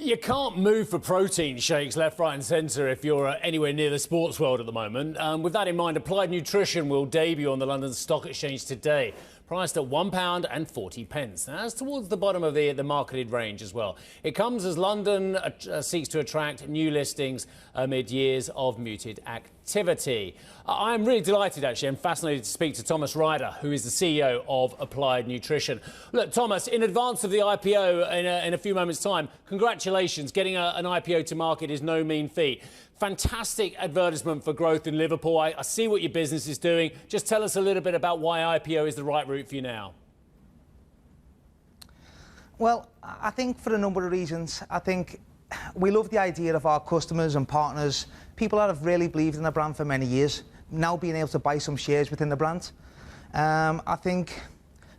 You can't move for protein shakes left, right and centre if you're anywhere near the sports world at the moment. With that in mind, Applied Nutrition will debut on the London Stock Exchange today, priced at £1.40. Now, that's towards the bottom of the marketed range as well. It comes as London seeks to attract new listings amid years of muted activity. I'm really delighted, actually, and fascinated to speak to Thomas Ryder, who is the CEO of Applied Nutrition. Look, Thomas, in advance of the IPO in a few moments' time, congratulations. Getting an IPO to market is no mean feat. Fantastic advertisement for growth in Liverpool. I see what your business is doing. Just tell us a little bit about why IPO is the right route for you now. Well, I think for a number of reasons. I think we love the idea of our customers and partners, people that have really believed in the brand for many years, now being able to buy some shares within the brand. I think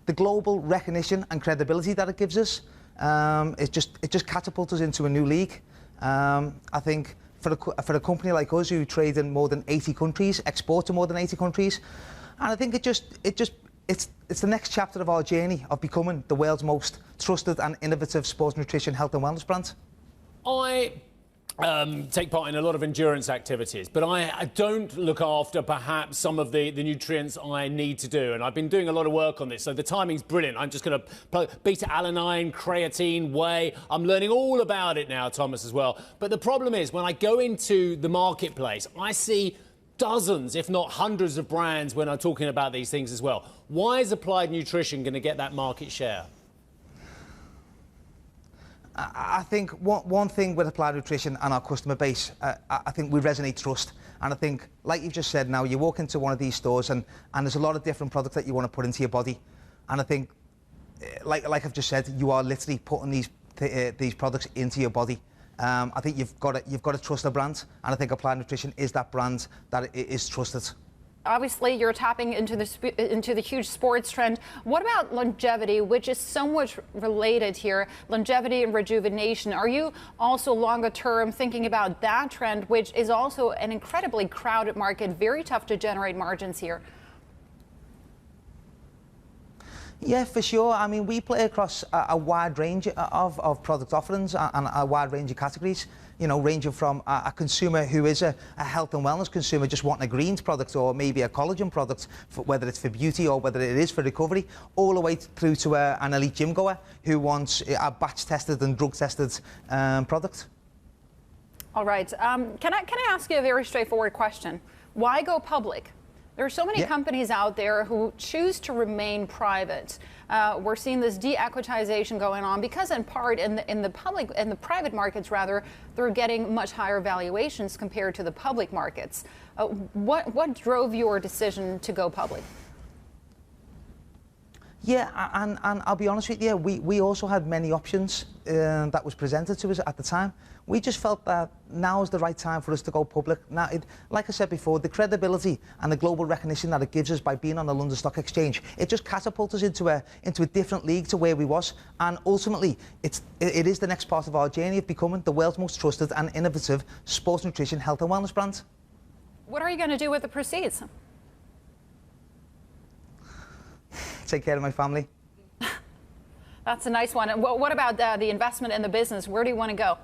the global recognition and credibility that it gives us, it just catapults us into a new league. I think for a company like us who trade in more than 80 countries, export to more than 80 countries, and I think it's the next chapter of our journey of becoming the world's most trusted and innovative sports nutrition, health and wellness brand. I take part in a lot of endurance activities, but I don't look after perhaps some of the nutrients I need to do, and I've been doing a lot of work on this, so the timing's brilliant. I'm just going to beta-alanine, creatine, whey. I'm learning all about it now, Thomas, as well. But the problem is, when I go into the marketplace, I see dozens, if not hundreds of brands when I'm talking about these things as well. Why is Applied Nutrition going to get that market share? I think one thing with Applied Nutrition and our customer base, I think we resonate trust. And I think, like you've just said now, you walk into one of these stores and there's a lot of different products that you want to put into your body. And I think, like I've just said, you are literally putting these products into your body. I think you've got to trust the brand, and I think Applied Nutrition is that brand that is trusted. Obviously, you're tapping into the huge sports trend. What about longevity, which is somewhat related here? Longevity and rejuvenation. Are you also longer term thinking about that trend, which is also an incredibly crowded market, very tough to generate margins here? Yeah, for sure. I mean, we play across a wide range of product offerings and a wide range of categories, you know, ranging from a consumer who is a health and wellness consumer just wanting a greens product or maybe a collagen product, whether it's for beauty or whether it is for recovery, all the way through to an elite gym goer who wants a batch-tested and drug-tested product. All right. Can I ask you a very straightforward question? Why go public? There are so many companies out there who choose to remain private. We're seeing this de-equitization going on because, in part, in the private markets, rather, they're getting much higher valuations compared to the public markets. What drove your decision to go public? Yeah, and I'll be honest with you, we also had many options that was presented to us at the time. We just felt that now is the right time for us to go public. Now, like I said before, the credibility and the global recognition that it gives us by being on the London Stock Exchange, it just catapults us into a different league to where we was. And ultimately, it is the next part of our journey of becoming the world's most trusted and innovative sports nutrition, health and wellness brand. What are you going to do with the proceeds? Take care of my family. That's a nice one. And what about the investment in the business? Where do you want to go?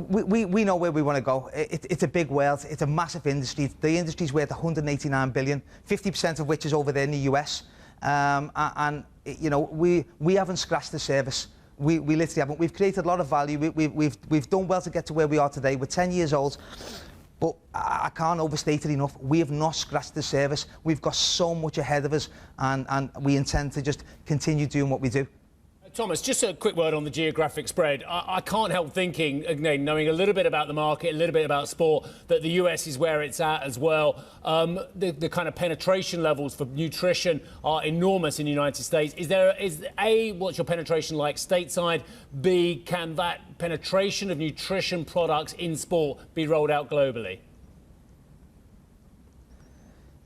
We know where we want to go. It's a big world. It's a massive industry. The industry's worth 189 billion, 50% of which is over there in the US. And you know, we haven't scratched the surface. We literally haven't. We've created a lot of value. We've done well to get to where we are today. We're 10 years old. But I can't overstate it enough. We have not scratched the surface. We've got so much ahead of us, and we intend to just continue doing what we do. Thomas, just a quick word on the geographic spread. I can't help thinking, again, knowing a little bit about the market, a little bit about sport, that the US is where it's at as well. The kind of penetration levels for nutrition are enormous in the United States. Is A, what's your penetration like stateside? B, can that penetration of nutrition products in sport be rolled out globally?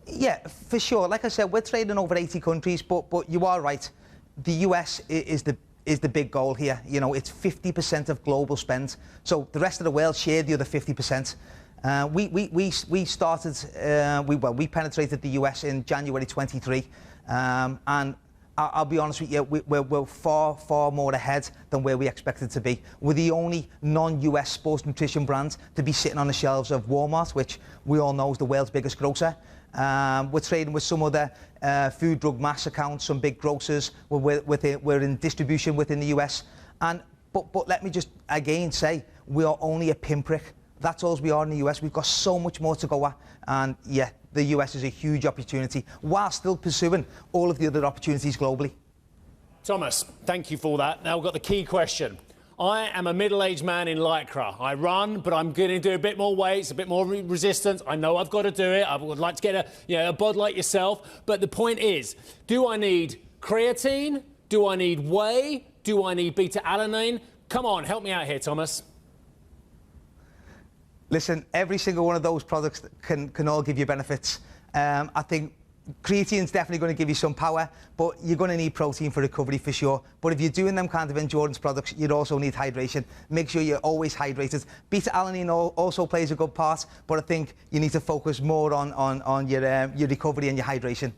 Yeah, for sure. Like I said, we're trading over 80 countries, but you are right. The US is the big goal here. You know, it's 50% of global spend. So the rest of the world share the other 50%. We penetrated the US in January 23, and I'll be honest with you, we're far, far more ahead than where we expected to be. We're the only non-US sports nutrition brand to be sitting on the shelves of Walmart, which we all know is the world's biggest grocer. We're trading with some other food, drug, mass accounts, some big grocers. We're in distribution within the US. But let me just again say, we are only a pinprick. That's all we are in the US. We've got so much more to go at. And yeah, the US is a huge opportunity while still pursuing all of the other opportunities globally. Thomas, thank you for that. Now we've got the key question. I am a middle-aged man in Lycra. I run, but I'm going to do a bit more weights, a bit more resistance. I know I've got to do it. I would like to get a bod like yourself. But the point is, do I need creatine? Do I need whey? Do I need beta-alanine? Come on, help me out here, Thomas. Listen, every single one of those products can all give you benefits. I think creatine's definitely going to give you some power, but you're going to need protein for recovery for sure. But if you're doing them kind of endurance products, you'd also need hydration. Make sure you're always hydrated. Beta-alanine also plays a good part, but I think you need to focus more on your recovery and your hydration.